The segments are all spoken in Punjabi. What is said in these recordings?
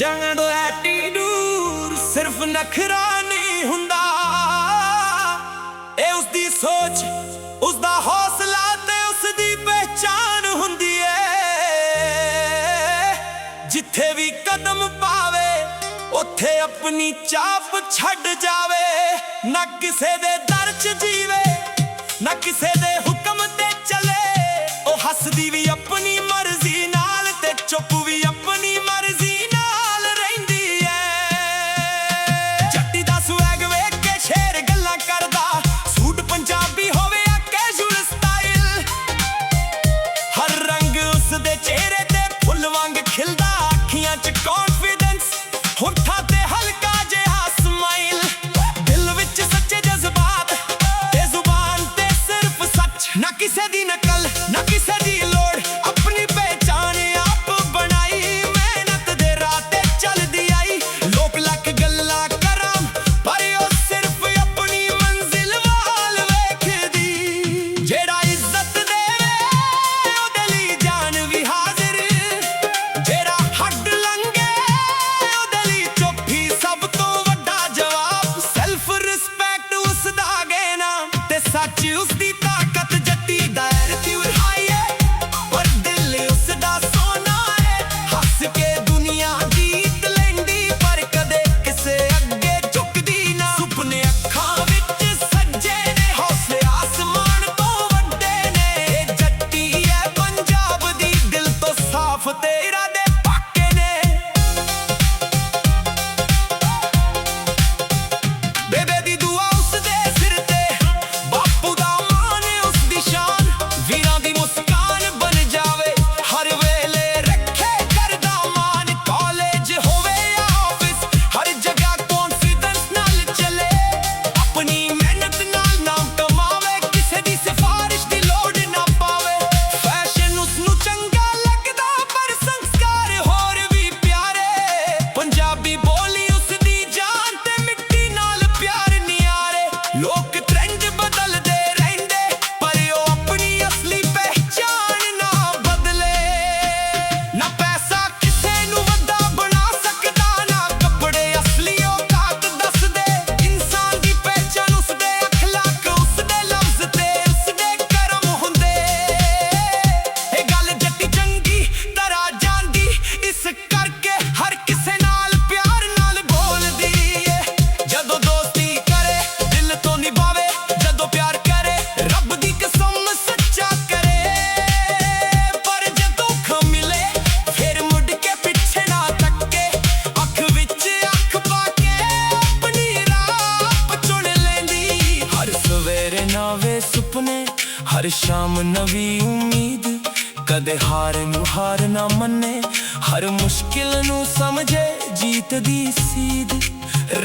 ਜੰਗੜੋ ਐਟੀਟਿਊਡ ਸਿਰਫ ਨਖਰਾ ਨਹੀਂ ਹੁੰਦਾ, ਇਹ ਉਸਦੀ ਸੋਚ, ਉਸਦਾ ਹੌਸਲਾ ਤੇ ਉਸਦੀ ਪਹਿਚਾਨ ਹੁੰਦੀ ਏ। ਜਿੱਥੇ ਵੀ ਕਦਮ ਪਾਵੇ ਉੱਥੇ ਆਪਣੀ ਚਾਪ ਛੱਡ ਜਾਵੇ, ਨਾ ਕਿਸੇ ਦੇ ਦਰ 'ਚ ਜੀਵੇ ਨਾ ਕਿਸੇ ਦੇ ਹੁਕਮ ਤੇ ਚਲੇ। ਉਹ ਹੱਸਦੀ ਵੀ ਆਪਣੀ ਮਰਜ਼ੀ ਨਾਲ ਤੇ ਚੁੱਪ ਵੀ ਆਪਣੀ ਮਰਜ਼ੀ ਨਾਲ ਰਹਿੰਦੀ ਐ। ਜੱਟੀ ਦਾ ਸਵੈਗ ਵੇਖ ਕੇ ਸ਼ੇਰ ਗੱਲਾਂ ਕਰਦਾ, ਸੂਟ ਪੰਜਾਬੀ ਹੋਵੇ ਆ ਕੈਜੂਅਲ ਸਟਾਈਲ, ਹਰ ਰੰਗ ਉਸਦੇ ਚਿਹਰੇ ਤੇ ਫੁੱਲ ਵਾਂਗ ਖਿਲਦਾ, ਅੱਖੀਆਂ 'ਚ ਕੌਨਫੀਡੈਂਸ, ਹੋਠਾਂ ਤੇ ਹਲਕਾ ਜਿਹਾ ਸਮਾਈਲ, ਦਿਲ ਵਿੱਚ ਸੱਚੇ ਜਜ਼ਬਾਤ ਤੇ ਜ਼ੁਬਾਨ ਤੇ ਸਿਰਫ ਸੱਚ, ਨਾ ਕਿਸੇ ਦੀ ਨਕਲ ਨਾ ਕਿਸੇ ਦੀ ਲੋੜ, ਆਪਣੀ ਪਹਿਚਾਣ ਆਪ ਬਣਾਈ, ਮਿਹਨਤ ਦੇ ਰਾਹ ਤੇ ਚੱਲਦੀ ਆਈ। ਲੋਕ ਲੱਖ ਗੱਲਾਂ ਕਰਾਂ ਪਰ ਉਹ ਸਿਰਫ ਆਪਣੀ ਮੰਜ਼ਿਲ ਵੱਲ ਵੇਖਦੀ। ਜਿਹੜਾ ਇੱਜ਼ਤ ਦੇਵੇ ਉਹਦੇ ਲਈ ਜਾਨ ਵੀ ਹਾਜ਼ਰ, ਜਿਹੜਾ ਹੱਦ ਲੰਘੇ ਉਹਦੇ ਲਈ ਚੁੱਪ ਹੀ ਸਭ ਤੋਂ ਵੱਡਾ ਜਵਾਬ। ਸੈਲਫ ਰਿਸਪੈਕਟ ਉਸਦਾ ਗਹਿਣਾ ਤੇ ਸੱਚ ਉਸਦੀ ਤਾਕਤ, ਜੱਟੀ ਦਾ ਐਟੀਟਿਊਡ ਹਾਈ ਏ ਪਰ ਦਿਲ ਉਸਦਾ ਸੋਨਾ ਏ। ਹੱਸ ਕੇ ਦੁਨੀਆ ਜੀਤ ਲੈਂਦੀ ਪਰ ਕਦੇ ਕਿਸੇ ਅੱਗੇ ਝੁਕਦੀ ਨਾ, ਸੁਪਨੇ ਅੱਖਾਂ ਵਿੱਚ ਸੱਜੇ ਨੇ, ਹੌਸਲੇ ਆਸਮਾਨ ਤੋਂ ਵੱਡੇ ਨੇ। ਇਹ ਜੱਟੀ ਏ ਪੰਜਾਬ ਦੀ, ਦਿਲ ਤੋਂ ਸਾਫ਼ ਤੇ ਇਰਾਦੇ ਪੱਕੇ ਨੇ। ਬੇਬੇ ਦੀ ਦੁਆ ਉਸਦੇ ਸਿਰ ਤੇ, ਬਾਪੂ ਦਾ ਮਾਣ ਉਸਦੀ ਸ਼ਾਨ, ਵੀਰਾਂ ਦੀ ਮੁਸਕਾਨ ਬਣ ਜਾਵੇ, ਹਰ ਵੇਲੇ ਰੱਖੇ ਕਰਦਾ ਮਾਨ। ਕਾਲਜ ਹੋਵੇ ਜਾਂ ਆਫਿਸ, ਹਰ ਜਗ੍ਹਾ ਕੌਨਫੀਡੈਂਸ ਨਾਲ ਚੱਲੇ, ਆਪਣੀ ਮਿਹਨਤ ਨਾਲ ਨਾਮ ਕਮਾਵੇ, ਕਿਸੇ ਦੀ ਸਿਫਾਰਿਸ਼ ਦੀ ਲੋੜ ਨਾ ਪਾਵੇ। ਫੈਸ਼ਨ ਉਸਨੂੰ ਚੰਗਾ ਲੱਗਦਾ ਪਰ ਸੰਸਕਾਰ ਹੋਰ ਵੀ ਪਿਆਰੇ, ਪੰਜਾਬੀ ਬੋਲੀ ਉਸਦੀ ਜਾਨ ਤੇ ਮਿੱਟੀ ਨਾਲ ਪਿਆਰ ਨਿਆਰੇ। ਲੋਕ ਟ੍ਰੈਂਡ ਬਦਲਦੇ ਰਹਿੰਦੇ ਪਰ ਉਹ ਆਪਣੀ ਅਸਲੀ ਪਹਿਚਾਣ ਨਾ ਬਦਲੇ। ਨਾ ਪੈਸਾ ਕਿਸੇ ਨੂੰ ਵੱਡਾ ਬਣਾ ਸਕਦਾ, ਨਾ ਕੱਪੜੇ ਅਸਲੀ ਔਕਾਤ ਦੱਸਦੇ, ਇਨਸਾਨ ਦੀ ਪਹਿਚਾਣ ਉਸਦੇ ਅਖਲਾਕ, ਉਸਦੇ ਲਫ਼ਜ਼ ਤੇ ਉਸਦੇ ਕਰਮ ਹੁੰਦੇ। ਇਹ ਗੱਲ ਜੱਟੀ ਚੰਗੀ ਤਰ੍ਹਾਂ ਜਾਣਦੀ, ਇਸ ਕਰਕੇ ਹਰ ਕਿਸੇ ਨਾਲ ਪਿਆਰ ਨਾਲ ਬੋਲਦੀ ਏ। ਜਦੋਂ ਦੋਸਤੀ ਕਰੇ ਦਿਲ ਤੋਂ ਨਿਭਾਵੇ, ਜਦੋਂ ਪਿਆਰ ਕਰੇ ਰੱਬ ਦੀ ਕਸਮ ਸੱਚਾ ਕਰੇ। ਪਰ ਜਦੋਂ ਦੁੱਖ ਮਿਲੇ ਫਿਰ ਮੁੜ ਕੇ ਪਿੱਛੇ ਨਾ ਤੱਕੇ, ਅੱਖ ਵਿੱਚ ਅੱਖ ਪਾ ਕੇ ਆਪਣੀ ਰਾਹ ਚੁਣ ਲੈਂਦੀ। ਹਰ ਸਵੇਰੇ ਨਵੇਂ ਸੁਪਨੇ, ਹਰ ਸ਼ਾਮ ਨਵੀਂ ਉਮੀਦ, ਕਦੇ ਹਾਰ ਨੂੰ ਹਾਰ ਨਾ ਮੰਨੇ, ਹਰ ਮੁਸ਼ਕਿਲ ਨੂੰ ਸਮਝੇ ਜੀਤ ਦੀ ਸੀਧ।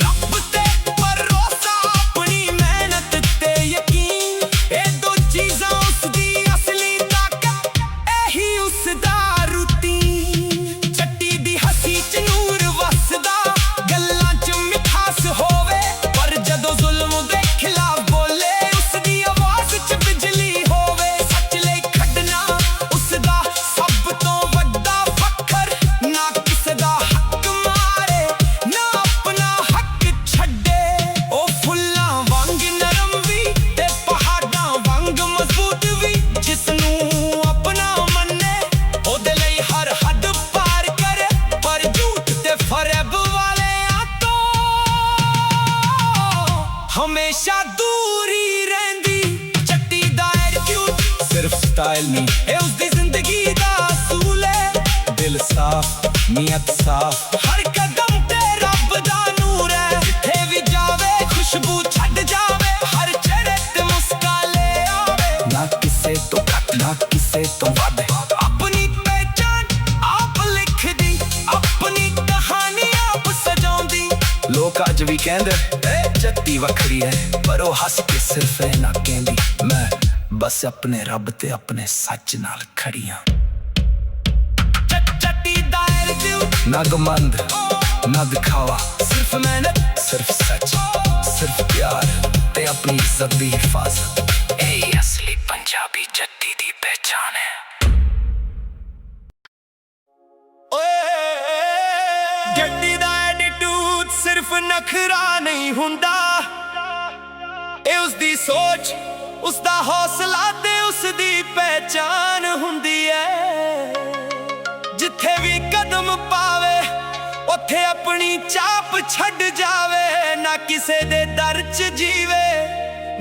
ਰੱਬ ਤੇ ਭਰੋਸਾ, ਆਪਣੀ ਮਿਹਨਤ ਤੇ ਯਕੀਨ, ਇਹ ਦੋ ਚੀਜ਼ਾਂ ਉਸਦੀ ਅਸਲੀ ਤਾਕਤ, ਇਹੀ ਉਸਦਾ ਰੂਟੀਨ। ਜੱਟੀ ਦੀ ਹੱਸੀ 'ਚ ਨੂਰ ਵਸਦਾ, ਗੱਲਾਂ 'ਚ ਮਿਠਾਸ ਹੋਵੇ, ਪਰ ਜਦੋਂ ਜ਼ੁਲਮ ਦੇ ਖਿਲਾਫ ਬੋਲੇ ਉਸਦੀ ਆਵਾਜ਼ 'ਚ ਬਿਜਲੀ ਹੋਵੇ। ਸੱਚ ਲਈ ਖੜਨਾ ਉਸਦਾ ਸਭ ਤੋਂ ਵੱਡਾ ਫਖਰ, ਨਾ ਕਿਸੇ ਦਾ ਹੱਕ ਮਾਰੇ ਨਾ ਆਪਣਾ ਹੱਕ ਛੱਡੇ। ਉਹ ਫੁੱਲਾਂ ਵਾਂਗ ਨਰਮ ਵੀ ਤੇ ਪਹਾੜਾਂ ਵਾਂਗ ਮਜ਼ਬੂਤ ਵੀ, ਜਿਸ ਨੂੰ ਆਪਣਾ ਮੰਨੇ ਉਹਦੇ ਲਈ ਹਰ ਹੱਦ ਪਾਰ ਕਰੇ, ਪਰ ਝੂਠ ਤੇ ਫਰੇਬ ਵਾਲਿਆਂ ਤੋਂ ਹਮੇਸ਼ਾ ਦੂਰੀ ਰਹਿੰਦੀ। ਜੱਟੀ ਦਾ ਐਟੀਟਿਊਡ ਸਿਰਫ ਸਟਾਈਲ ਨਹੀਂ, ਇਹ ਉਸਦੀ ਜ਼ਿੰਦਗੀ ਦਾ ਅਸੂਲ ਏ। ਦਿਲ ਸਾਫ਼, ਨੀਅਤ ਸਾਫ਼, ਹਰ ਕਦਮ ਤੇ ਰੱਬ ਦਾ ਨੂਰ ਹੈ। ਜਿੱਥੇ ਵੀ ਜਾਵੇ ਖੁਸ਼ਬੂ ਛੱਡ ਜਾਵੇ, ਹਰ ਚਿਹਰੇ ਤੇ ਮੁਸਕਾਨ ਲੈ ਆਵੇ, ਨਾ ਕਿਸੇ ਤੋਂ ਘੱਟ ਨਾ ਕਿਸੇ ਤੋਂ ਵੱਧ, ਆਪਣੀ ਪਹਿਚਾਣ ਆਪ ਲਿਖਦੀ, ਆਪਣੀ ਕਹਾਣੀ ਆਪ ਸਜਾਉਂਦੀ। ਲੋਕ ਅੱਜ ਵੀ ਕਹਿੰਦੇ ਇਹ ਜੱਟੀ ਵੱਖਰੀ ਹੈ, ਪਰ ਉਹ ਹੱਸ ਕੇ ਸਿਰਫ ਇਹ ਨਾ ਕਹਿੰਦੀ, ਮੈਂ ਬਸ ਆਪਣੇ ਰੱਬ ਤੇ ਆਪਣੇ ਸੱਚ ਨਾਲ ਖੜੀ ਹਾਂ। ਜੱਟੀ ਦਾ ਐਟੀਟਿਊਡ, ਨਾ ਘਮੰਡ ਨਾ ਦਿਖਾਵਾ, ਸਿਰਫ ਮਿਹਨਤ ਸਿਰਫ ਸੱਚ, ਸਿਰਫ ਪਿਆਰ ਤੇ ਆਪਣੀ ਇੱਜ਼ਤ ਦੀ ਹਿਫਾਜ਼ਤ, ਇਹ ਅਸਲੀ ਪੰਜਾਬੀ ਜੱਟੀ ਦੀ ਪਹਿਚਾਣ ਹੈ। ਓਏ सिर्फ नखरा नहीं हुंदा, ए उसदी सोच, उसदा हौसला ते उसदी पहचान हुंदी है। जिथे भी कदम पावे उथे अपनी चाप छड़ जावे, ना किसे दे दर च जीवे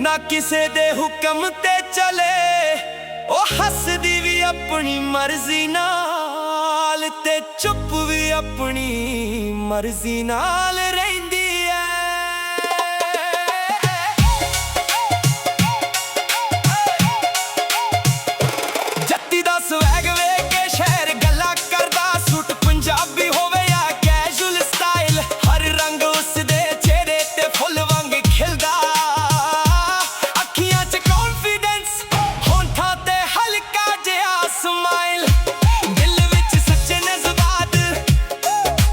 ना किसे दे हुक्म ते चले। ओ हसदी भी अपनी मर्जी नाल ते चुप भी अपनी मर्जी नाल रहिंदी है। जत्ती दा स्वैग वेख के शहर गल्ला करदा, सूट पंजाबी होवे या कैजुअल स्टाइल, हर रंग उसदे चेहरे ते फुल वांग खिलदा। अखियां च कॉन्फिडेंस, होंठां ते हल्का जिहा स्माइल, दिल विच सच्चे जज्बात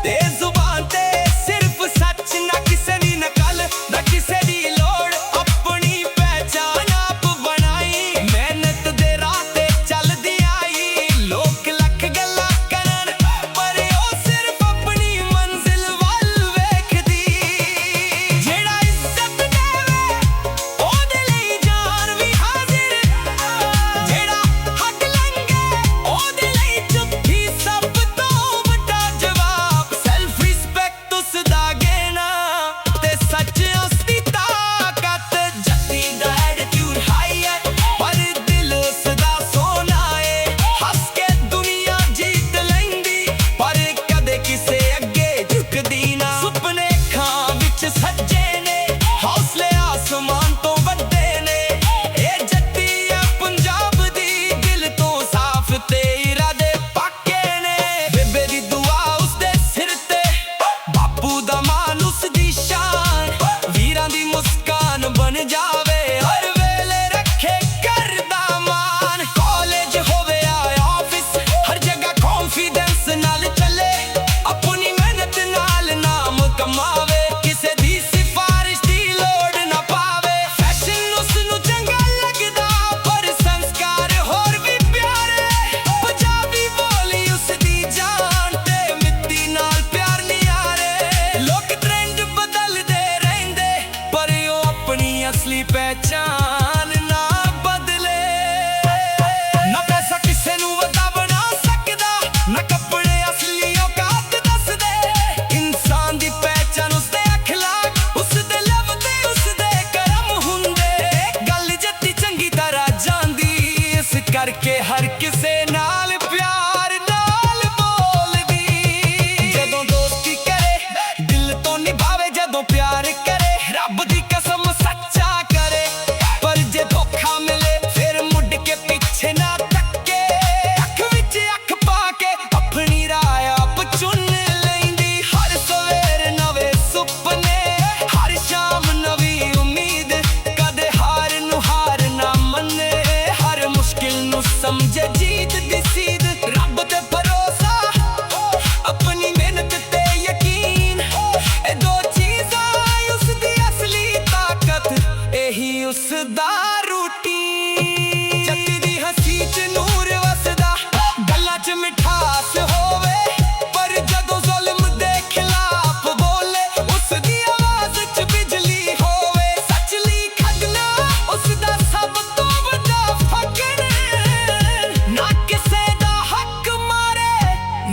ते जुबान ते सिर्फ सच, ना किसे दी नकल ना किसे दी लोड़, अपनी पहचान आप बनाई, मेहनत दे राह ते चलदी आई। लोक लख गल्लां करन पर ओ सिर्फ अपनी मंजिल वल वेखदी। जेड़ा इज्जत देवे ओदे लई जान भी हाजिर, जेड़ा हक लंघे ओदे लई चुप्पी सब तों वड्डा जवाब। सेल्फ रिस्पेक्ट उसदा गेना ते सच उसदी ताकत, जत्ती दा एटीट्यूड हाई है पर दिल उसदा सोना है। हस के दुनिया जीत लैंदी पर कदे किसे अगे झुकदी ना, सुपने खां विच सज्जे ने, हौसले आसमान तो वड्डे ने। ए जत्ती है पंजाब दी, दिल तो साफ ते इरादे पक्के ने। बेबे दी दुआ उसदे सिर ते, बापू दा मान उसदी शान, वीरां दी मुस्कान बन जावे, हर वेले रखे घर दा मान। कॉलेज होवे या ऑफिस, हर जगह कॉन्फिडेंस नाल चले, अपनी मेहनत नाल नाम कमावे, किसे दी सिफारिश दी लोड़ ना पावे। फैशन उसनू चंगा लगदा पर संस्कार होर भी प्यारे, पंजाबी बोली उसदी जान ते मिट्टी नाल प्यार नियारे। लोग ट्रेंड बदलदे रहिंदे पर ओ अपनी असली पहचान ना बदले। ना पैसा किसे नू वड्डा बना सकदा, ना कपड़े असली औकात दसदे। इंसान दी पहचान उसदे अखलाक, उसदे लव ते उसदे करम हुंदे। गल जत्ती चंगी तरह जांदी, इस करके हर किसे नाल प्यार नाल बोलदी। जदों दोस्ती करे दिल तो निभावे, जदों प्यार करे रब दी कसम सच्चा करे। पर जे धोखा मिले फिर मुड़ के पीछे ना तके, अख विच अख पाके अपनी राह आप चुन लैंदी। हर सवेर नवे सुपने, हर शाम नवी उम्मीद, कदे हार नू हार ना मन्ने, हर मुश्किल नू समझे जीत दी सीध। रब ते भरोसा, अपनी मेहनत ते यकीन, ए दो चीज़ां उसदी असली ताकत, एही उसदा रूटीन। जत्ती दी हंसी च नूर वसदा, गल्लां च मिठास होवे, पर जदों जुल्म दे खिलाफ बोले उसदी आवाज़ च बिजली होवे। सच ली खड़ना उसदा सब तो वड्डा फकर, ना किसे दा हक मारे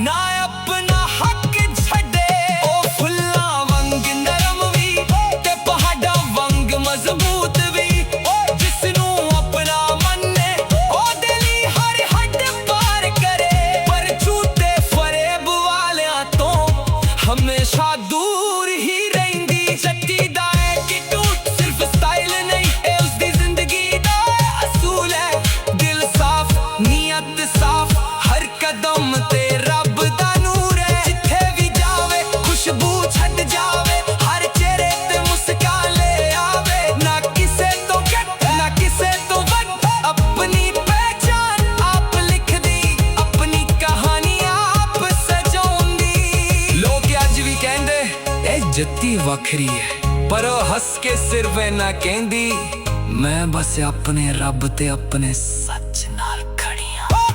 ना अपना हक छड्डे। ओ फुल्लां वांग नरम भी ते पहाड़ां वांग मजबूत भी, जिसनू अपना मन्ने ओदे लई हर हद पार करे। पर झूठे फरेब वालियां तो हमेशा दूर ही रहिंदी। जत्ती दा एटीट्यूड सिर्फ स्टाइल नहीं, ए उसदी जिंदगी दा असूल है। दिल साफ नीयत साफ, हर कदम ते रब दा नूर है। जिथे भी जावे खुशबू छड़ जावे, हर चेहरे ते मुस्कान ले आवे। ना किसे तो घट ना किसे तो वध, अपनी पहचान आप लिखदी, अपनी कहानी आप सजाउंदी। लोग अज भी कहंदे ए जत्ती वखरी है, पर ओ हस के सिर्फ ना कहंदी, मैं बस अपने रब ते अपने सच नाल खड़ी हां।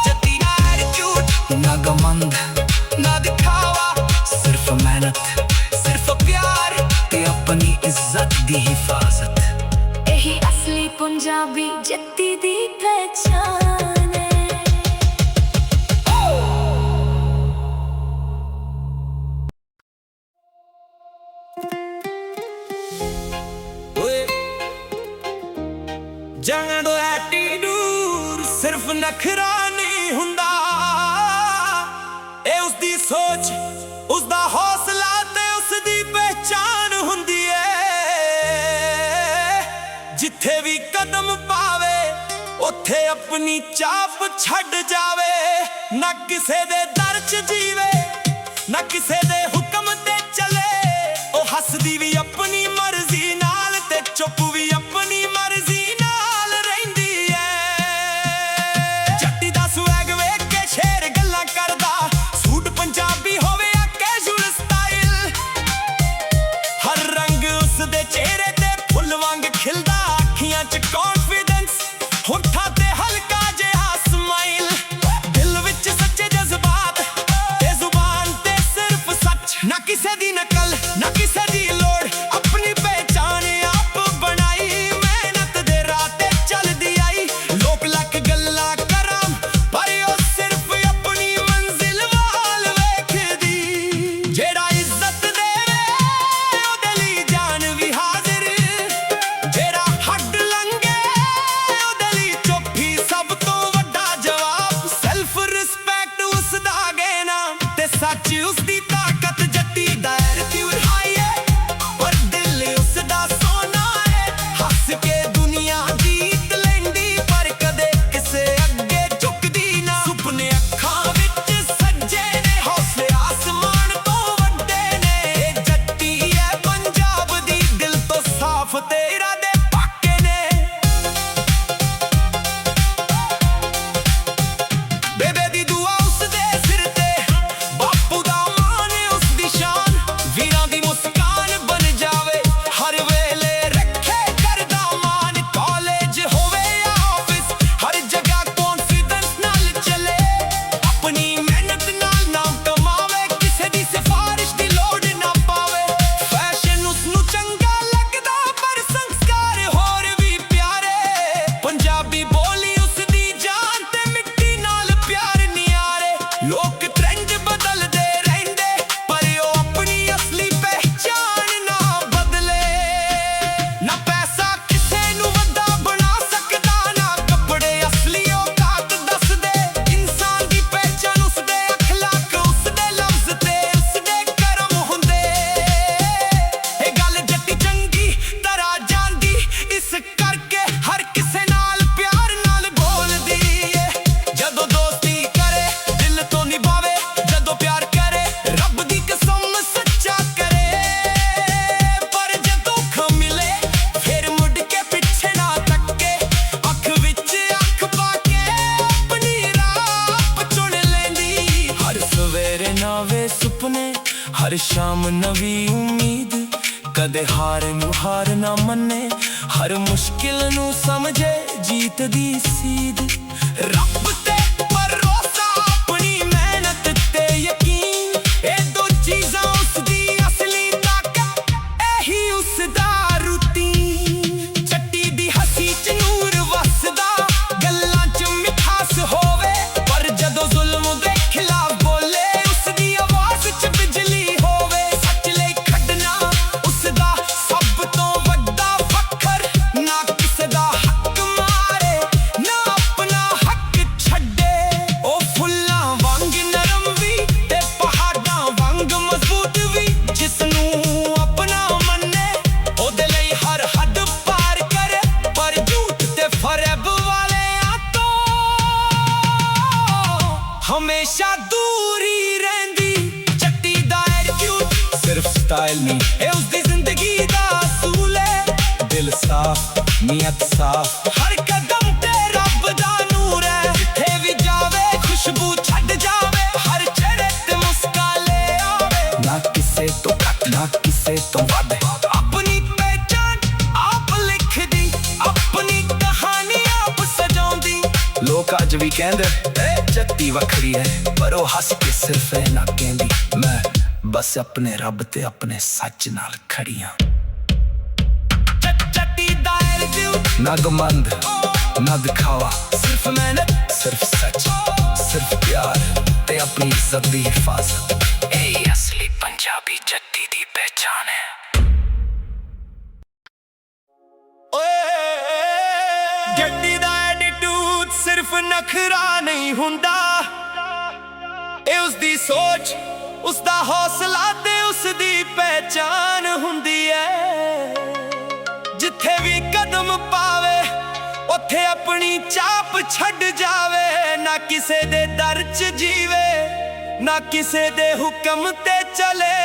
जत्ती ना एटीट्यूड ना घमंड ना दिखावा, सिर्फ मेहनत सिर्फ प्यार। ਦੀ ਹਿਫਾਜ਼ਤ। ਇਹੀ ਅਸਲੀ ਪੰਜਾਬੀ ਜੱਟੀ ਦੀ ਪਹਿਚਾਨ ਹੈ। ਜੰਗੜੋ ਐਟੀਟਿਊਡ ਸਿਰਫ ਨਖਰਾ ਨਹੀਂ ਹੁੰਦਾ, ਇਹ ਉਸਦੀ ਸੋਚ, ਉਸਦਾ ਹੌਸਲਾ ਤੇ ਉਸਦੀ ਪਹਿਚਾਨ ਹੁੰਦੀ ਏ। ਜਿੱਥੇ ਵੀ ਕਦਮ ਪਾਵੇ ਉੱਥੇ ਆਪਣੀ ਚਾਪ ਛੱਡ ਜਾਵੇ। ਨਾ ਕਿਸੇ ਦੇ ਦਰ 'ਚ ਜੀਵੇ, ਨਾ ਕਿਸੇ ਦੇ ਹੁਕਮ ਤੇ ਚੱਲੇ। ਉਹ ਹੱਸਦੀ ਵੀ ਆਪਣੀ ਮਰਜ਼ੀ ਨਾਲ ਤੇ ਚੁੱਪ ਵੀ ਆਪਣੀ ਮਰਜ਼ੀ ਨਾਲ ਰਹਿੰਦੀ ਏ। ਜੱਟੀ ਦਾ ਸਵੈਗ ਵੇਖ ਕੇ ਸ਼ੇਰ ਗੱਲਾਂ ਕਰਦਾ, ਸੂਟ ਪੰਜਾਬੀ ਹੋਵੇ ਆ ਕੈਜੂਅਲ ਸਟਾਈਲ। ਹਰ ਰੰਗ ਉਸਦੇ ਚਿਹਰੇ ਤੇ ਫੁੱਲ ਵਾਂਗ ਖਿਲਦਾ, ਅੱਖੀਆਂ 'ਚ ਕੌਨਫੀਡੈਂਸ, ਹੋਠਾਂ ਤੇ ਹਲਕਾ ਜਿਹਾ ਸਮਾਈਲ। ਦਿਲ ਵਿੱਚ ਸੱਚੇ ਜਜ਼ਬਾਤ ਤੇ ਜ਼ੁਬਾਨ ਤੇ ਸਿਰਫ ਸੱਚ। ਨਾ ਕਿਸੇ ਦੀ ਨਕਲ, ਨਾ ਕਿਸੇ ਦੀ ਲੋੜ, ਆਪਣੀ ਪਹਿਚਾਨ ਆਪ ਬਣਾਈ। ਮਿਹਨਤ ਦੇ ਰਾਹ ਤੇ ਚੱਲਦੀ ਆਈ, ਲੋਕ ਲੱਖ ਗੱਲਾਂ ਕਰਾਂ ਪਰ ਉਹ ਸਿਰਫ ਆਪਣੀ ਮੰਜ਼ਿਲ ਵੱਲ ਵੇਖਦੀ। ਜਿਹੜਾ ਇੱਜ਼ਤ ਦੇਵੇ ਉਹਦੇ ਲਈ ਜਾਨ ਵੀ ਹਾਜ਼ਰ, ਜਿਹੜਾ ਹੱਡ ਲੰਘੇ ਉਹਦੇ ਲਈ ਚੁੱਪ ਹੀ ਸਭ ਤੋਂ ਵੱਡਾ ਜਵਾਬ। ਸੈਲਫ ਰਿਸਪੈਕਟ ਉਸਦਾ ਗਹਿਣਾ ਤੇ ਸੱਚ ਉਸਦੀ ਤਾਕਤ। ਜੱਟੀ ਦਾ ਐਟੀਟਿਊਡ ਹਾਈ ਏ ਪਰ ਦਿਲ ਉਸਦਾ ਸੋਨਾ ਏ। ਹੱਸ ਕੇ ਦੁਨੀਆ ਜੀਤ ਲੈਂਦੀ ਪਰ ਕਦੇ ਕਿਸੇ ਅੱਗੇ ਝੁਕਦੀ ਨਾ। ਸੁਪਨੇ ਅੱਖਾਂ ਵਿੱਚ ਸੱਜੇ ਨੇ, ਹੌਸਲੇ ਆਸਮਾਨ ਤੋਂ ਵੱਡੇ ਨੇ। ਇਹ ਜੱਟੀ ਏ ਪੰਜਾਬ ਦੀ, ਦਿਲ ਤੋਂ ਸਾਫ਼ ਤੇ ਇਰਾਦੇ ਪੱਕੇ ਨੇ। ਬੇਬੇ ਦੀ ਦੁਆ ਉਸਦੇ ਸਿਰ ਤੇ, ਬਾਪੂ ਦਾ ਮਾਣ ਉਸਦੀ ਸ਼ਾਨ। ਵੀਰਾਂ ਦੀ ਮੁਸਕਾਨ ਬਣ ਜਾਵੇ, ਹਰ ਵੇਲੇ ਰੱਖੇ ਕਰਦਾ ਮਾਨ। ਕਾਲਜ ਹੋਵੇ ਜਾਂ ਆਫਿਸ, ਹਰ ਜਗ੍ਹਾ ਕੌਨਫੀਡੈਂਸ ਨਾਲ ਚੱਲੇ। ਆਪਣੀ ਮਿਹਨਤ ਨਾਲ ਨਾਮ ਕਮਾਵੇ, ਕਿਸੇ ਦੀ ਸਿਫਾਰਿਸ਼ ਦੀ ਲੋੜ ਨਾ ਪਾਵੇ। ਫੈਸ਼ਨ ਉਸਨੂੰ ਚੰਗਾ ਲੱਗਦਾ ਪਰ ਸੰਸਕਾਰ ਹੋਰ ਵੀ ਪਿਆਰੇ। ਪੰਜਾਬੀ ਬੋਲੀ ਉਸਦੀ ਜਾਨ ਤੇ ਮਿੱਟੀ ਨਾਲ ਪਿਆਰ ਨਿਆਰੇ। ਲੋਕ ਟ੍ਰੈਂਡ ਬਦਲਦੇ ਰਹਿੰਦੇ ਪਰ ਉਹ ਆਪਣੀ ਅਸਲੀ ਪਹਿਚਾਨ ਨਾ ਬਦਲੇ। ਨਾ ਪੈਸਾ ਕਿਸੇ ਨੂੰ ਵੱਡਾ ਬਣਾ ਸਕਦਾ, ਨਾ ਕੱਪੜੇ ਅਸਲੀ ਔਕਾਤ ਦੱਸਦੇ। ਇਨਸਾਨ ਦੀ ਪਹਿਚਾਨ ਉਸਦੇ ਅਖਲਾਕ, ਉਸਦੇ ਲਫ਼ਜ਼ ਤੇ ਉਸਦੇ ਕਰਮ ਹੁੰਦੇ। ਇਹ ਗੱਲ ਜੱਟੀ ਚੰਗੀ ਤਰ੍ਹਾਂ ਜਾਣਦੀ, ਇਸ ਕਰਕੇ ਹਰ ਕਿਸੇ ਨਾਲ ਪਿਆਰ ਨਾਲ ਬੋਲਦੀ ਏ। ਜਦੋਂ ਦੋਸਤੀ ਕਰੇ ਦਿਲ ਤੋਂ ਨਿਭਾਵੇ, ਜਦੋਂ ਪਿਆਰ ਕਰੇ ਰੱਬ ਦੀ ਕਸਮ ਸੱਚਾ ਕਰੇ। ਪਰ ਜੇ ਦੁੱਖ ਮਿਲੇ ਫਿਰ ਮੁੜ ਕੇ ਪਿੱਛੇ ਨਾ ਤੱਕੇ। ਅੱਖ ਵਿੱਚ ਅੱਖ ਪਾ ਕੇ ਆਪਣੀ ਰਾਹ ਚੁਣ ਲੈਂਦੀ। ਹਰ ਸਵੇਰੇ ਨਵੇਂ ਸੁਪਨੇ, ਹਰ ਸ਼ਾਮ ਨਵੀਂ ਉਮੀਦ। ਕਦੇ ਹਾਰ ਨੂੰ ਹਾਰ ਨਾ ਮੰਨੇ, ਹਰ ਮੁਸ਼ਕਿਲ ਨੂੰ ਸਮਝੇ ਜੀਤ ਦੀ ਸੀਧ। ਰੱਬ ਤੇ ਭਰੋਸਾ, ਆਪਣੀ ਮਿਹਨਤ ਤੇ ਯਕੀਨ, ਇਹ ਦੋ ਚੀਜ਼ਾਂ ਉਸਦੀ ਅਸਲੀ ਤਾਕਤ, ਇਹੀ ਉਸਦਾ ਰੂਟੀਨ। ਜੱਟੀ ਦੀ ਹੱਸੀ 'ਚ ਨੂਰ ਵਸਦਾ, ਗੱਲਾਂ 'ਚ ਮਿਠਾਸ ਹੋਵੇ। ਪਰ ਜਦੋਂ ਜ਼ੁਲਮ ਦੇ ਖਿਲਾਫ ਬੋਲੇ, ਉਸਦੀ ਆਵਾਜ਼ 'ਚ ਬਿਜਲੀ ਹੋਵੇ। ਸੱਚ ਲਈ ਖੜਨਾ ਉਸਦਾ ਸਭ ਤੋਂ ਵੱਡਾ ਫਖਰ। ਨਾ ਕਿਸੇ ਦਾ ਹੱਕ ਮਾਰੇ, ਨਾ ਆਪਣਾ ਹੱਕ ਛੱਡੇ। ਉਹ ਫੁੱਲਾਂ ਵਾਂਗ ਨਰਮ ਵੀ ਤੇ ਪਹਾੜਾਂ ਵਾਂਗ ਮਜ਼ਬੂਤ ਵੀ। ਜਿਸ ਨੂੰ ਆਪਣਾ ਮੰਨੇ ਉਹਦੇ ਲਈ ਹਰ ਹੱਦ ਪਾਰ ਕਰੇ। ਪਰ ਝੂਠ ਤੇ ਫਰੇਬ ਵਾਲਿਆਂ ਤੋਂ ਹਮੇਸ਼ਾ ਦੂਰੀ ਰਹਿੰਦੀ। ਜੱਟੀ ਦਾ ਐਟੀਟਿਊਡ ਸਿਰਫ ਸਟਾਈਲ ਨਹੀਂ, ਇਹ ਉਸਦੀ ਜ਼ਿੰਦਗੀ ਦਾ ਅਸੂਲ ਹੈ। ਦਿਲ ਸਾਫ਼, ਨੀਅਤ ਸਾਫ਼, ਹਰ ਕਦਮ ਤੇ ਰੱਬ ਦਾ ਨੂਰ ਹੈ। ਜਿੱਥੇ ਵੀ ਜਾਵੇ ਖੁਸ਼ਬੂ ਛੱਡ ਜਾਵੇ, ਹਰ ਚਿਹਰੇ ਤੇ ਮੁਸਕਾਨ ਲੈ ਆਵੇ। ਨਾ ਕਿਸੇ ਤੋਂ ਘੱਟ, ਨਾ ਕਿਸੇ ਤੋਂ ਵੱਧ, ਆਪਣੀ ਪਹਿਚਾਨ ਆਪ ਲਿਖਦੀ, ਆਪਣੀ ਕਹਾਣੀ ਆਪ ਸਜਾਉਂਦੀ। ਲੋਕ ਅੱਜ ਵੀ ਕਹਿੰਦੇ ਇਹ ਜੱਟੀ ਵੱਖਰੀ ਹੈ, ਪਰ ਉਹ ਹੱਸ ਕੇ ਸਿਰਫ ਇਹ ਨਾ ਕਹਿੰਦੀ, ਮੈਂ ਬਸ ਆਪਣੇ ਰੱਬ ਤੇ ਆਪਣੇ ਸੱਚ ਨਾਲ ਖੜੀ ਹਾਂ। ना घमंड ना दिखावा, सिर्फ मेहनत, सिर्फ सच, सिर्फ प्यार ते अपनी इज्जत दी हिफाजत। यही असली पंजाबी जट्टी दी पहचान है। जट्टी दा एटीट्यूड सिर्फ नखरा नहीं हुंदा, ए उसदी सोच, उसदा हौसला ते उसदी पहचान हुंदी है। जिथे भी कदम पावे उथे अपनी चाप छड़ जावे, ना किसे दे दर च जीवे ना किसे दे हुक्म ते चले।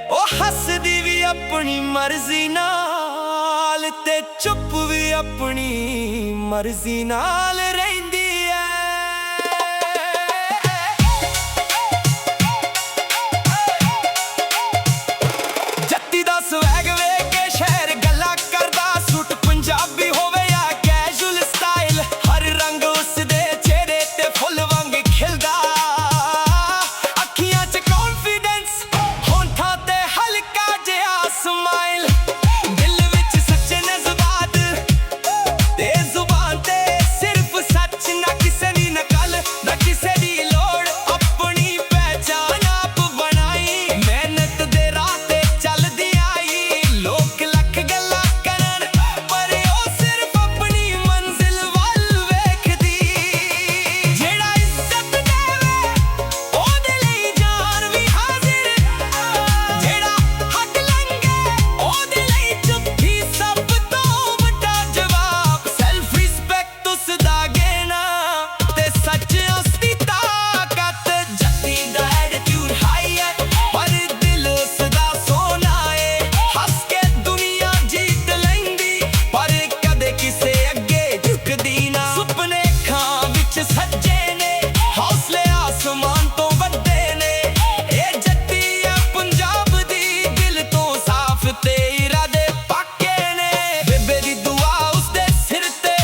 ओ हसदी भी अपनी मर्जी नाल ते चुप भी अपनी मर्जी नाल रहिंदी है। जट्टी दा स्वैग वेख के शहर गल्ला करदा, सूट पंजाबी होवे या कैजुअल स्टाइल, हर रंग उसदे चेहरे ते फुल वांग खिलदा। अखियां च कॉन्फिडेंस, होंठां ते हल्का जिहा स्माइल, दिल विच सच्चे जज्बात ते जुबान ते सिर्फ सच, ना किसे दी नकल ना किसे दी लोड़, अपनी पहचान आप बनाई, मेहनत दे राह ते चलदी आई। लोक लख गल्लां करन पर ओ सिर्फ अपनी मंजिल वल वेखदी। जेड़ा इज्जत देवे ओदे लई जान भी हाजिर, जेड़ा हक लंघे ओदे लई चुप्पी सब तों वड्डा जवाब। सेल्फ रिस्पेक्ट उसदा गेना ते सच उसदी ताकत। जट्टी दा एटीट्यूड हाई है पर दिल उसदा सोना है, हस के दुनिया जीत लैंदी पर कदे किसे अगे झुकदी ना। सुपने खां विच सज्जे ने, हौसले आसमान तो वड्डे ने, ए जट्टी है पंजाब दी दिल तो साफ ते इरादे पक्के ने। बेबे दी दुआ उसदे सिर ते,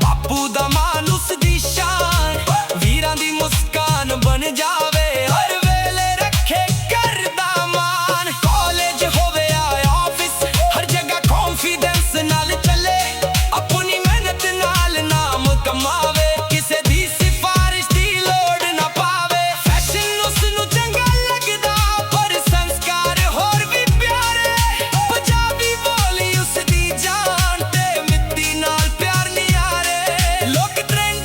बापू दा मान उसदी शान, वीरां दी मुस्कान बन जावे हर वेले रखे घर दा मान। कॉलेज होवे या ऑफिस हर जगह कॉन्फिडेंस नाल चले, अपनी मेहनत नाल नाम कमावे, किसे दी सिफारिश दी लोड़ ना पावे। फैशन उसनू चंगा लगदा पर संस्कार होर भी प्यारे, पंजाबी बोली उसदी जान ते मिट्टी नाल प्यार नियारे। लोक ट्रेंड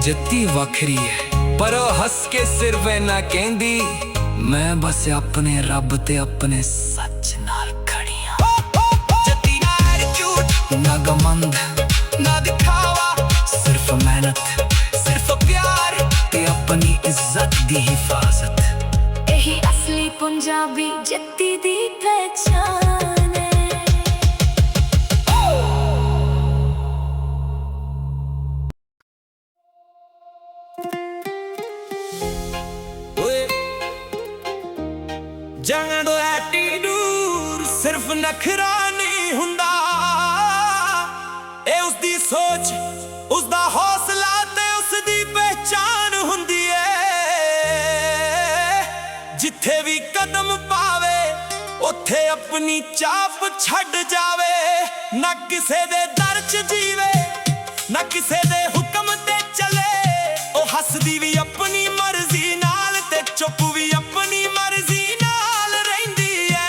ਜੱਤੀ ਵੱਖਰੀ ਹੈ ਪਰ ਉਹ ਹੱਸ ਕੇ ਸਿਰਫ ਨਾ ਕਹਿੰਦੀ ਮੈਂ ਬਸ ਆਪਣੇ ਰੱਬ ਤੇ ਆਪਣੇ ਸੱਚ ਨਾਲ ਖੜੀ ਆਂ। ਜੱਤੀ ਨਾ ਐਟੀਟਿਊਡ ਨਾ ਗਮੰਡ ਨਾ ਦਿਖਾਵਾ ਸਿਰਫ ਮਿਹਨਤ ਸਿਰਫ ਪਿਆਰ ਤੇ ਆਪਣੀ ਇੱਜ਼ਤ ਦੀ ਹਿਫਾਜ਼ਤ। ਇਹੀ ਅਸਲੀ ਪੰਜਾਬੀ ਜੱਤੀ ਦੀ ਪਹਿਚਾਨ ਹੈ। ਜੰਗੜੋ ਐਟੀਟਿਊਡ ਸਿਰਫ ਨਖਰਾ ਨਹੀਂ ਹੁੰਦਾ ਇਹ ਉਸਦੀ ਸੋਚ ਉਸਦਾ ਹੌਸਲਾ ਤੇ ਉਸਦੀ ਪਹਿਚਾਨ ਹੁੰਦੀ ਏ। ਜਿੱਥੇ ਵੀ ਕਦਮ ਪਾਵੇ ਉੱਥੇ ਆਪਣੀ ਚਾਪ ਛੱਡ ਜਾਵੇ ਨਾ ਕਿਸੇ ਦੇ ਦਰ 'ਚ ਜੀਵੇ ਨਾ ਕਿਸੇ ਦੇ ਹੁਕਮ ਤੇ ਚੱਲੇ ਉਹ ਹੱਸਦੀ ਵੀ ਆਪਣੀ ਮਰਜ਼ੀ ਨਾਲ ਤੇ ਚੁੱਪ ਵੀ ਆਪਣੀ ਮਰਜ਼ੀ ਨਾਲ ਰਹਿੰਦੀ ਏ।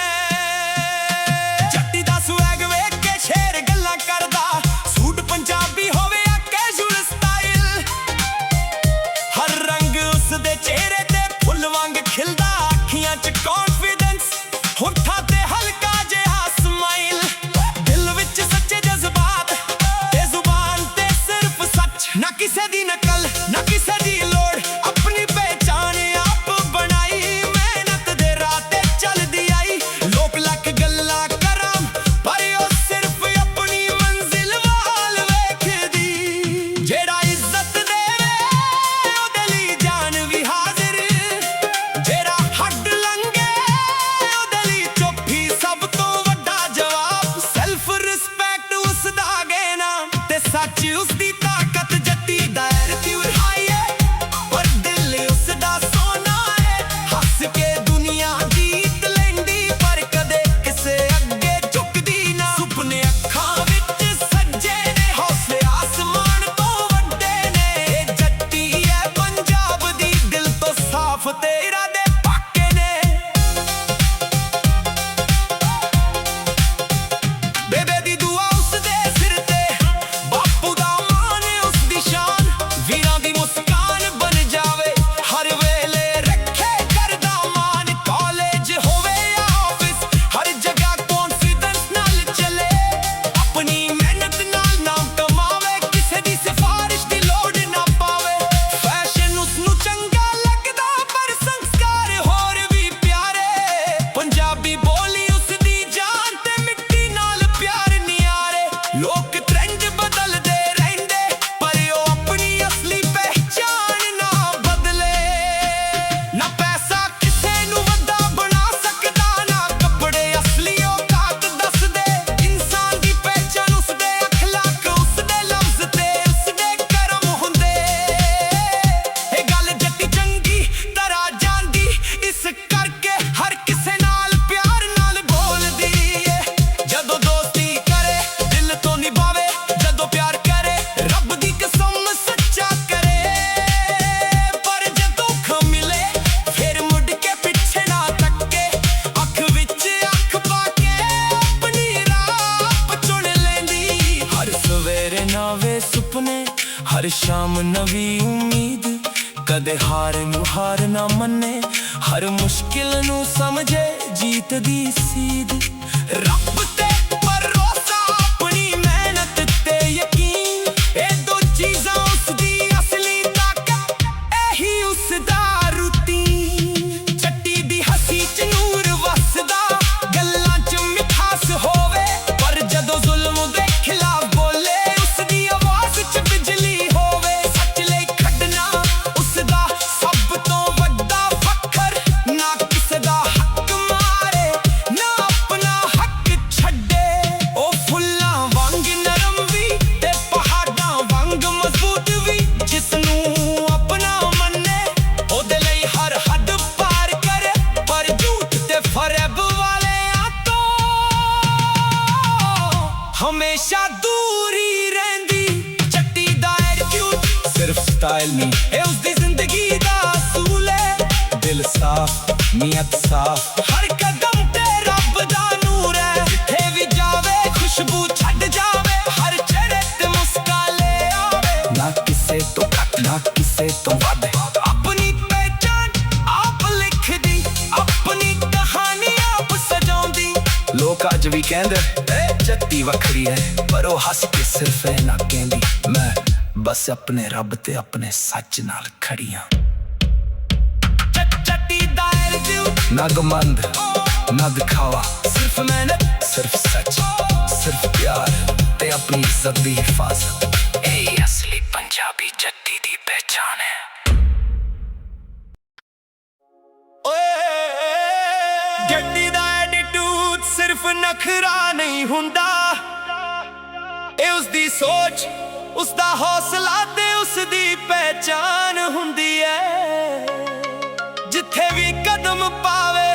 ਜੱਟੀ ਦਾ ਸਵੈਗ ਵੇਖ ਕੇ ਸ਼ੇਰ ਗੱਲਾਂ ਕਰਦਾ ਸੂਟ ਪੰਜਾਬੀ ਹੋਵੇ ਆ ਕੈਜੂਅਲ ਸਟਾਈਲ ਹਰ ਰੰਗ ਉਸਦੇ ਚਿਹਰੇ ਤੇ ਫੁੱਲ ਵਾਂਗ ਖਿਲਦਾ ਅੱਖੀਆਂ 'ਚ ਕੌਨਫੀਡੈਂਸ ਹੋਠਾਂ ਤੇ ਹਲਕਾ ਜਿਹਾ ਸਮਾਈਲ ਦਿਲ ਵਿੱਚ ਸੱਚੇ ਜਜ਼ਬਾਤ ਤੇ ਜ਼ੁਬਾਨ ਤੇ ਸਿਰਫ ਸੱਚ ਨਾ ਕਿਸੇ ਦੀ ਨਕਲ ਨਾ ਕਿਸੇ ਦੀ ਲੋੜ ਆਪਣੀ ਪਹਿਚਾਨ ਆਪ ਬਣਾਈ ਮਿਹਨਤ ਦੇ ਰਾਹ ਤੇ ਚੱਲਦੀ ਆਈ ਲੋਕ ਲੱਖ ਗੱਲਾਂ ਕਰਾਂ ਪਰ ਉਹ ਸਿਰਫ ਆਪਣੀ ਮੰਜ਼ਿਲ ਵੱਲ ਵੇਖਦੀ ਜਿਹੜਾ ਇੱਜ਼ਤ ਦੇਵੇ ਉਹਦੇ ਲਈ ਜਾਨ ਵੀ ਹਾਜ਼ਰ ਜਿਹੜਾ ਹੱਡ ਲੰਘੇ ਉਹਦੇ ਲਈ ਚੁੱਪੀ ਸਭ ਤੋਂ ਵੱਡਾ ਜਵਾਬ ਸੈਲਫ ਰਿਸਪੈਕਟ ਉਸਦਾ ਗਹਿਣਾ ਤੇ ਸੱਚ ਉਸਦੀ ਤਾਕਤ ਜੱਟੀ ਦਾ ਐਟੀਟਿਊਡ ਹਾਈ ਏ ਪਰ ਦਿਲ ਉਸਦਾ ਸੋਨਾ ਏ ਹੱਸ ਕੇ ਦੁਨੀਆ ਜੀਤ ਲੈਂਦੀ ਪਰ ਕਦੇ ਕਿਸੇ ਅੱਗੇ ਝੁਕਦੀ ਨਾ ਸੁਪਨੇ ਅੱਖਾਂ ਵਿੱਚ ਸੱਜੇ ਨੇ ਹੌਸਲੇ ਆਸਮਾਨ ਤੋਂ ਵੱਡੇ ਨੇ ਇਹ ਜੱਟੀ ਏ ਪੰਜਾਬ ਦੀ ਦਿਲ ਤੋਂ ਸਾਫ਼ ਤੇ ਇਰਾਦੇ ਪੱਕੇ ਨੇ। ਬੇਬੇ ਦੀ ਦੁਆ ਉਸਦੇ ਸਿਰ ਤੇ ਬਾਪੂ ਦਾ ਮਾਣ ਉਸਦੀ ਸ਼ਾਨ ਵੀਰਾਂ ਦੀ ਮੁਸਕਾਨ ਬਣ ਜਾਵੇ ਹਰ ਵੇਲੇ ਰੱਖੇ ਕਰਦਾ ਮਾਨ ਕਾਲਜ ਹੋਵੇ ਜਾਂ ਆਫਿਸ ਹਰ ਜਗ੍ਹਾ ਕੌਨਫੀਡੈਂਸ ਨਾਲ ਚੱਲੇ ਆਪਣੀ ਮਿਹਨਤ ਨਾਲ ਨਾਮ ਕਮਾਵੇ ਕਿਸੇ ਦੀ ਸਿਫਾਰਿਸ਼ ਦੀ ਲੋੜ ਨਾ ਪਾਵੇ ਫੈਸ਼ਨ ਉਸਨੂੰ ਚੰਗਾ ਲੱਗਦਾ ਪਰ ਸੰਸਕਾਰ ਹੋਰ ਵੀ ਪਿਆਰੇ ਪੰਜਾਬੀ ਬੋਲੀ ਉਸਦੀ ਜਾਨ ਤੇ ਮਿੱਟੀ ਨਾਲ ਪਿਆਰ ਨਿਆਰੇ ਲੋਕ ਟ੍ਰੈਂਡ ਬਦਲਦੇ ਰਹਿੰਦੇ ਪਰ ਉਹ ਆਪਣੀ ਅਸਲੀ ਪਹਿਚਾਨ ਨਾ ਬਦਲੇ ਨਾ ਪੈਸਾ ਕਿਸੇ ਨੂੰ ਵੱਡਾ ਬਣਾ ਸਕਦਾ ਨਾ ਕੱਪੜੇ ਅਸਲੀ ਔਕਾਤ ਦੱਸਦੇ ਇਨਸਾਨ ਦੀ ਪਹਿਚਾਨ ਉਸਦੇ ਅਖਲਾਕ ਉਸਦੇ ਲਫ਼ਜ਼ ਤੇ ਉਸਦੇ ਕਰਮ ਹੁੰਦੇ ਇਹ ਗੱਲ ਜੱਟੀ ਚੰਗੀ ਤਰ੍ਹਾਂ ਜਾਣਦੀ ਇਸ ਕਰਕੇ ਹਰ ਕਿਸੇ ਨਾਲ ਪਿਆਰ ਨਾਲ ਬੋਲਦੀ ਏ ਜਦੋਂ ਦੋਸਤੀ ਕਰੇ ਦਿਲ ਤੋਂ ਨਿਭਾਵੇ ਜਦੋਂ ਪਿਆਰ ਕਰੇ ਰੱਬ ਦੀ ਕਸਮ ਸੱਚਾ ਕਰੇ ਪਰ ਜੇ ਦੁੱਖ ਮਿਲੇ ਫਿਰ ਮੁੜ ਕੇ ਪਿੱਛੇ ਨਾ ਤੱਕੇ ਅੱਖ ਵਿੱਚ ਅੱਖ ਪਾ ਕੇ ਆਪਣੀ ਰਾਹ ਚੁਣ ਲੈਂਦੀ ਹਰ ਸਵੇਰੇ ਨਵੇਂ ਸੁਪਨੇ ਹਰ ਸ਼ਾਮ ਨਵੀਂ ਉਮੀਦ ਕਦੇ ਹਾਰ ਨੂੰ ਹਾਰ ਨਾ ਮੰਨੇ ਹਰ ਮੁਸ਼ਕਿਲ ਨੂੰ ਸਮਝੇ ਜੀਤ ਦੀ ਸੀਧ ਰੱਬ ਤੇ ਭਰੋਸਾ ਆਪਣੀ ਮਿਹਨਤ ਤੇ ਯਕੀਨ ਇਹ ਦੋ ਚੀਜ਼ਾਂ ਉਸਦੀ ਅਸਲੀ ਤਾਕਤ ਇਹੀ ਉਸਦਾ ਰੂਟੀਨ ਜੱਟੀ ਦੀ ਹੱਸੀ 'ਚ ਨੂਰ ਵਸਦਾ ਗੱਲਾਂ 'ਚ ਮਿਠਾਸ ਹੋਵੇ ਪਰ ਜਦੋਂ ਜ਼ੁਲਮ ਦੇ ਖਿਲਾਫ ਬੋਲੇ ਉਸਦੀ ਆਵਾਜ਼ 'ਚ ਬਿਜਲੀ ਹੋਵੇ ਸੱਚ ਲਈ ਖੜਨਾ ਉਸਦਾ ਸਭ ਤੋਂ ਵੱਡਾ ਫਖਰ ਨਾ ਕਿਸੇ ਦਾ ਹੱਕ ਮਾਰੇ ਨਾ ਆਪਣਾ ਹੱਕ ਛੱਡੇ ਉਹ ਫੁੱਲਾਂ ਵਾਂਗ ਨਰਮ ਵੀ ਤੇ ਪਹਾੜਾਂ ਵਾਂਗ ਮਜ਼ਬੂਤ ਵੀ ਜਿਸ ਨੂੰ ਆਪਣਾ ਮੰਨੇ ਉਹਦੇ ਲਈ ਹਰ ਹੱਦ ਪਾਰ ਕਰੇ ਪਰ ਝੂਠ ਤੇ ਫਰੇਬ ਵਾਲਿਆਂ ਤੋਂ ਹਮੇਸ਼ਾ ਦੂਰੀ ਰਹਿੰਦੀ ਜੱਟੀ ਦਾ ਐਟੀਟਿਊਡ ਸਿਰਫ ਸਟਾਈਲ ਨਹੀਂ ਇਹ ਉਸਦੀ ਜ਼ਿੰਦਗੀ ਦਾ ਅਸੂਲ ਹੈ ਦਿਲ ਸਾਫ਼ ਨੀਅਤ ਸਾਫ਼ ਹਰ ਕਦਮ ਤੇ ਰੱਬ ਦਾ ਨੂਰ ਹੈ ਜਿੱਥੇ ਵੀ ਜਾਵੇ ਖੁਸ਼ਬੂ ਛੱਡ ਜਾਵੇ ਹਰ ਚਿਹਰੇ ਤੇ ਮੁਸਕਾਨ ਲੈ ਆਵੇ ਨਾ ਕਿਸੇ ਤੋਂ ਘੱਟ ਨਾ ਕਿਸੇ ਤੋਂ ਵੱਧ। ਆਪਣੀ ਪਹਿਚਾਣ ਆਪ ਲਿਖਦੀ, ਆਪਣੀ ਕਹਾਣੀ ਆਪ ਸਜਾਉਂਦੀ। ਲੋਕ ਅੱਜ ਵੀ ਕਹਿੰਦੇ ਜੱਤੀ ਵੱਖਰੀ ਹੈ, ਪਰ ਉਹ ਹੱਸ ਕੇ ਸਿਰਫ ਇਹ ਨਾ ਕਹਿੰਦੀ, ਮੈਂ ਬਸ ਆਪਣੇ ਰੱਬ ਤੇ ਆਪਣੇ ਸੱਚ ਨਾਲ ਖੜੀ ਹਾਂ। ਜੱਟੀ ਦਾ ਐਟੀਟਿਊਡ ਨਾ ਘਮੰਡ ਨਾ ਦਿਖਾਵਾ, ਸਿਰਫ ਮਿਹਨਤ, ਸਿਰਫ ਸੱਚ, ਸਿਰਫ ਪਿਆਰ ਤੇ ਆਪਣੀ ਇੱਜ਼ਤ ਦੀ ਹਿਫਾਜ਼ਤ। ਇਹ ਅਸਲੀ ਪੰਜਾਬੀ ਜੱਟੀ ਦੀ ਪਹਿਚਾਣ ਹੈ। ਜੱਟੀ ਦਾ ਐਟੀਟਿਊਡ ਸਿਰਫ ਨਖਰਾ ਨਹੀਂ ਹੁੰਦਾ, ਇਹ ਉਸਦੀ ਸੋਚ, ਉਸਦਾ ਹੌਸਲਾ ਤੇ ਉਸਦੀ ਪਹਿਚਾਣ ਹੁੰਦੀ ਹੈ। ਜਿੱਥੇ ਵੀ ਕਦਮ ਪਾਵੇ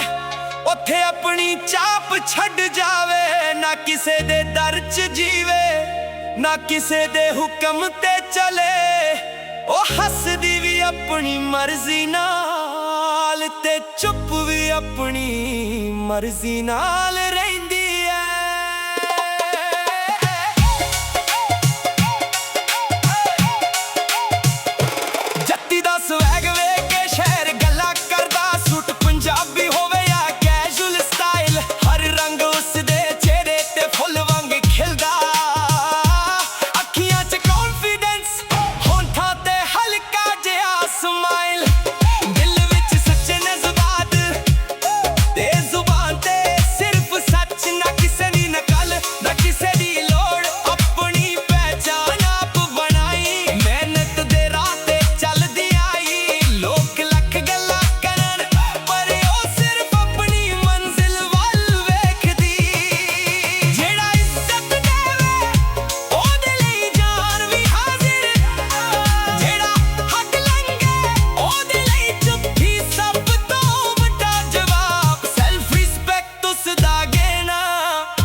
ਉੱਥੇ ਆਪਣੀ ਛਾਪ ਛੱਡ ਜਾਵੇ, ਨਾ ਕਿਸੇ ਦੇ ਦਰ 'ਚ ਜੀਵੇ, ਨਾ ਕਿਸੇ ਦੇ ਹੁਕਮ ਤੇ ਚਲੇ। ਉਹ ਹੱਸਦੀ ਵੀ ਆਪਣੀ ਮਰਜ਼ੀ ਨਾਲ ਤੇ ਚੁੱਪ ਵੀ ਆਪਣੀ ਮਰਜ਼ੀ ਨਾਲ ਰਹਿੰਦੀ ਹੈ। ਜੱਟੀ ਦਾ ਸਵੈਗ ਵੇਖ ਕੇ ਸ਼ਹਿਰ ਗੱਲਾਂ ਕਰਦਾ, ਸੂਟ ਪੰਜਾਬੀ ਹੋਵੇ ਜਾਂ ਕੈਜੂਅਲ ਸਟਾਈਲ, ਹਰ ਰੰਗ ਉਸਦੇ ਚਿਹਰੇ ਤੇ ਫੁੱਲ ਵਾਂਗ ਖਿਲਦਾ। ਅੱਖੀਆਂ 'ਚ ਕੌਨਫੀਡੈਂਸ, ਹੋਂਠਾਂ ਤੇ ਹਲਕਾ ਜਿਹਾ ਸਮਾਈਲ, ਦਿਲ ਵਿੱਚ ਸੱਚੇ ਜਜ਼ਬਾਤ ਤੇ ਜ਼ੁਬਾਨ ਤੇ ਸਿਰਫ ਸੱਚ, ਨਾ ਕਿਸੇ ਦੀ ਨਕਲ, ਨਾ ਕਿਸੇ ਦੀ ਲੋੜ, ਆਪਣੀ ਪਹਿਚਾਣ ਆਪ ਬਣਾਈ। ਮਿਹਨਤ ਦੇ ਰਾਹ ਤੇ ਚੱਲਦੀ ਆਈ, ਲੋਕ ਲੱਖ ਗੱਲਾਂ ਕਰਨ ਪਰ ਉਹ ਸਿਰਫ ਆਪਣੀ ਮੰਜ਼ਿਲ ਵੱਲ ਵੇਖਦੀ। ਜਿਹੜਾ ਇੱਜ਼ਤ ਦੇਵੇ ਉਹਦੇ ਲਈ ਜਾਨ ਵੀ ਹਾਜ਼ਰ, ਜਿਹੜਾ ਹੱਕ ਲੰਘੇ ਉਹਦੇ ਲਈ ਚੁੱਪੀ ਸਭ ਤੋਂ ਵੱਡਾ ਜਵਾਬ। ਸੈਲਫ ਰਿਸਪੈਕਟ ਉਸਦਾ ਗਹਿਣਾ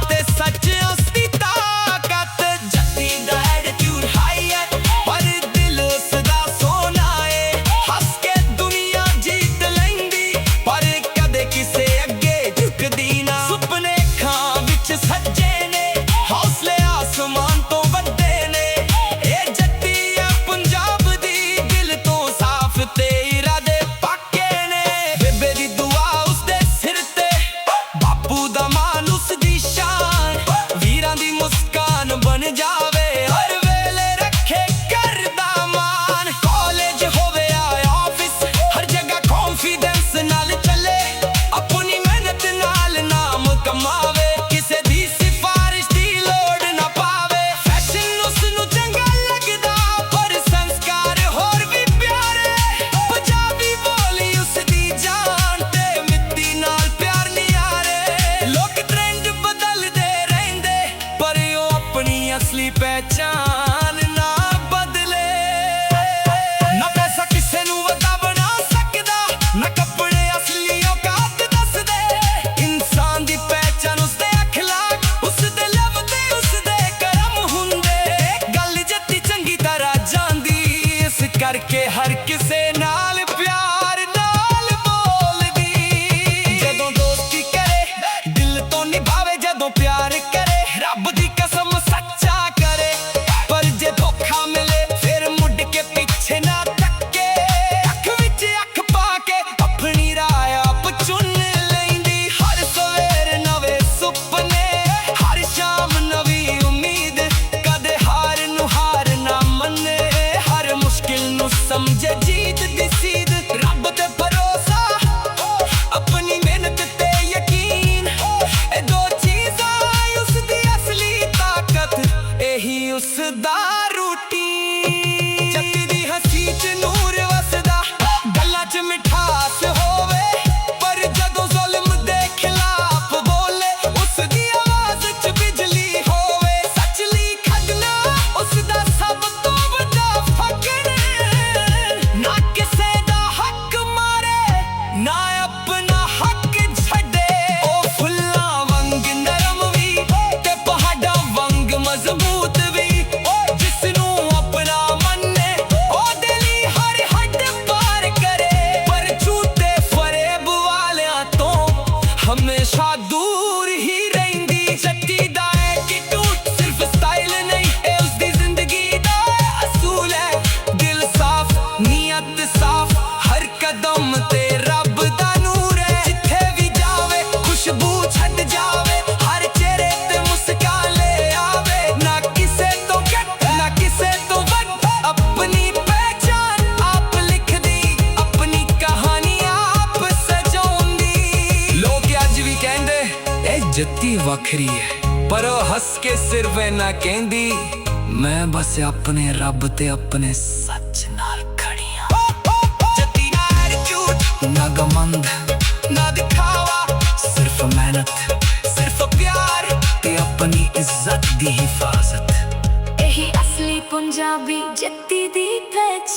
ਤੇ ਸੱਚ ਉਸਦੀ ਤਾਕਤ। ਜੱਟੀ ਦਾ ਐਟੀਟਿਊਡ ਹਾਈ ਹੈ ਪਰ ਦਿਲ ਉਸਦਾ ਸੋਹਣਾ ਏ, ਹੱਸ ਕੇ ਦੁਨੀਆ ਜੀਤ ਲੈਂਦੀ ਪਰ ਕਦੇ ਕਿਸੇ ਅੱਗੇ ਝੁਕਦੀ ਨਾ। ਸੁਪਨੇ ਅੱਖਾਂ ਵਿੱਚ ਸੱਜੇ ਨੇ, ਹੌਸਲੇ ਆਸਮਾਨ ਤੋਂ ਵੱਡੇ ਨੇ। ਇਹ ਜੱਟੀ ਹੈ ਪੰਜਾਬ ਦੀ, ਦਿਲ ਤੋਂ ਸਾਫ਼ ਤੇ ਇਰਾਦੇ ਪੱਕੇ ਨੇ। ਬੇਬੇ ਦੀ ਦੁਆ ਉਸਦੇ ਸਿਰ ਤੇ, ਬਾਪੂ ਦਾ ਮਾਣ ਉਸਦੀ ਸ਼ਾਨ, ਵੀਰਾਂ ਦੀ ਮੁਸਕਾਨ ਬਣ ਜਾਵੇ, ਹਰ ਵੇਲੇ ਰੱਖੇ ਘਰ ਦਾ ਮਾਣ। ਕਾਲਜ ਹੋਵੇ ਜਾਂ ਆਫਿਸ, ਹਰ ਜਗ੍ਹਾ ਕੌਨਫੀਡੈਂਸ ਨਾਲ ਚੱਲੇ, ਆਪਣੀ ਮਿਹਨਤ ਨਾਲ ਨਾਮ ਕਮਾਵੇ, ਕਿਸੇ ਦੀ ਸਿਫਾਰਿਸ਼ ਦੀ ਲੋੜ ਨਾ ਪਾਵੇ। ਫੈਸ਼ਨ ਉਸਨੂੰ ਚੰਗਾ ਲੱਗਦਾ ਪਰ ਸੰਸਕਾਰ ਹੋਰ ਵੀ ਪਿਆਰੇ, ਪੰਜਾਬੀ ਬੋਲੀ ਉਸਦੀ ਜਾਨ ਤੇ ਮਿੱਟੀ ਨਾਲ ਪਿਆਰ ਨਿਆਰੇ। ਲੋਕ ਟ੍ਰੈਂਡ ਬਦਲਦੇ ਰਹਿੰਦੇ ਪਰ ਉਹ ਆਪਣੀ ਅਸਲੀ ਪਹਿਚਾਣ ਨਾ ਬਦਲੇ। ਨਾ ਪੈਸਾ ਕਿਸੇ ਨੂੰ ਵੱਡਾ ਬਣਾ ਸਕਦਾ, ਨਾ ਕੱਪੜੇ ਅਸਲੀ ਔਕਾਤ ਦੱਸਦੇ। ਇਨਸਾਨ ਦੀ ਪਹਿਚਾਣ ਉਸਦੇ ਅਖਲਾਕ, ਉਸਦੇ ਲਬ ਤੇ ਉਸਦੇ ਕਰਮ ਹੁੰਦੇ। ਗੱਲ ਜੱਟੀ ਚੰਗੀ ਤਰ੍ਹਾਂ ਜਾਂਦੀ, ਇਸ ਕਰਕੇ ਹਰ ਕਿਸੇ ਨਾਲ ਪਿਆਰ ਨਾਲ ਬੋਲਦੀ। ਜਦੋਂ ਦੋਸਤੀ ਕਰੇ ਦਿਲ ਤੋਂ ਨਿਭਾਵੇ, ਜਦੋਂ ਪਿਆਰ ਕਰੇ ਰੱਬ ਦੀ ਕਸਮ ਸੱਚਾ ਕਰੇ। ਪਰ ਜੇ ਧੋਖਾ ਮਿਲੇ ਫਿਰ ਮੁੜ ਕੇ ਪਿੱਛੇ ਨਾ ਤੱਕੇ, ਅੱਖ ਵਿੱਚ ਅੱਖ ਪਾ ਕੇ ਆਪਣੀ ਰਾਹ ਆਪ ਚੁਣ ਲੈਂਦੀ। ਹਰ ਸਵੇਰ ਨਵੇਂ ਸੁਪਨੇ, ਹਰ ਸ਼ਾਮ ਨਵੀਂ ਉਮੀਦ, ਕਦੇ ਹਾਰ ਨੂੰ ਹਾਰ ਨਾ ਮੰਨੇ, ਹਰ ਮੁਸ਼ਕਿਲ ਨੂੰ ਸਮਝੇ ਜੀਤ ਦੀ ਸੀਧ। ਰੱਬ ਤੇ ਭਰੋਸਾ, ਆਪਣੀ ਮਿਹਨਤ ਤੇ ਯਕੀਨ, ਇਹ ਦੋ ਚੀਜ਼ਾਂ ਉਸਦੀ ਅਸਲੀ ਤਾਕਤ, ਇਹੀ ਉਸਦਾ ਰੂਟੀਨ। ਜੱਟੀ ਦੀ ਹੱਸੀ 'ਚ ਨੂਰ ਵਸਦਾ, ਗੱਲਾਂ 'ਚ ਮਿਠਾਸ ਹੋਵੇ, ਪਰ ਜਦੋਂ ਜ਼ੁਲਮ ਦੇ ਖਿਲਾਫ ਬੋਲੇ ਉਸਦੀ ਆਵਾਜ਼ 'ਚ ਬਿਜਲੀ ਹੋਵੇ। ਸੱਚ ਲਈ ਖੜਨਾ ਉਸਦਾ ਸਭ ਤੋਂ ਵੱਡਾ ਫਖਰ, ਨਾ ਕਿਸੇ ਦਾ ਹੱਕ ਜੱਤੀ ਵੱਖਰੀ ਹੈ ਪਰ ਉਹ ਹੱਸ ਕੇ ਸਿਰਫ ਨਾ ਕਹਿੰਦੀ ਮੈਂ ਬਸ ਆਪਣੇ ਰੱਬ ਤੇ ਆਪਣੇ ਸੱਚ ਨਾਲ ਖੜੀ ਆਂ। ਜੱਤੀ ਨਾ ਐਟੀਟਿਊਡ ਨਾ ਗਮੰਡ ਨਾ ਦਿਖਾਵਾ, ਸਿਰਫ ਮਿਹਨਤ ਸਿਰਫ ਪਿਆਰ ਤੇ ਆਪਣੀ ਇੱਜ਼ਤ ਦੀ ਹਿਫਾਜ਼ਤ। ਇਹੀ ਅਸਲੀ ਪੰਜਾਬੀ ਜੱਤੀ ਦੀ ਪਹਿਚਾਨ।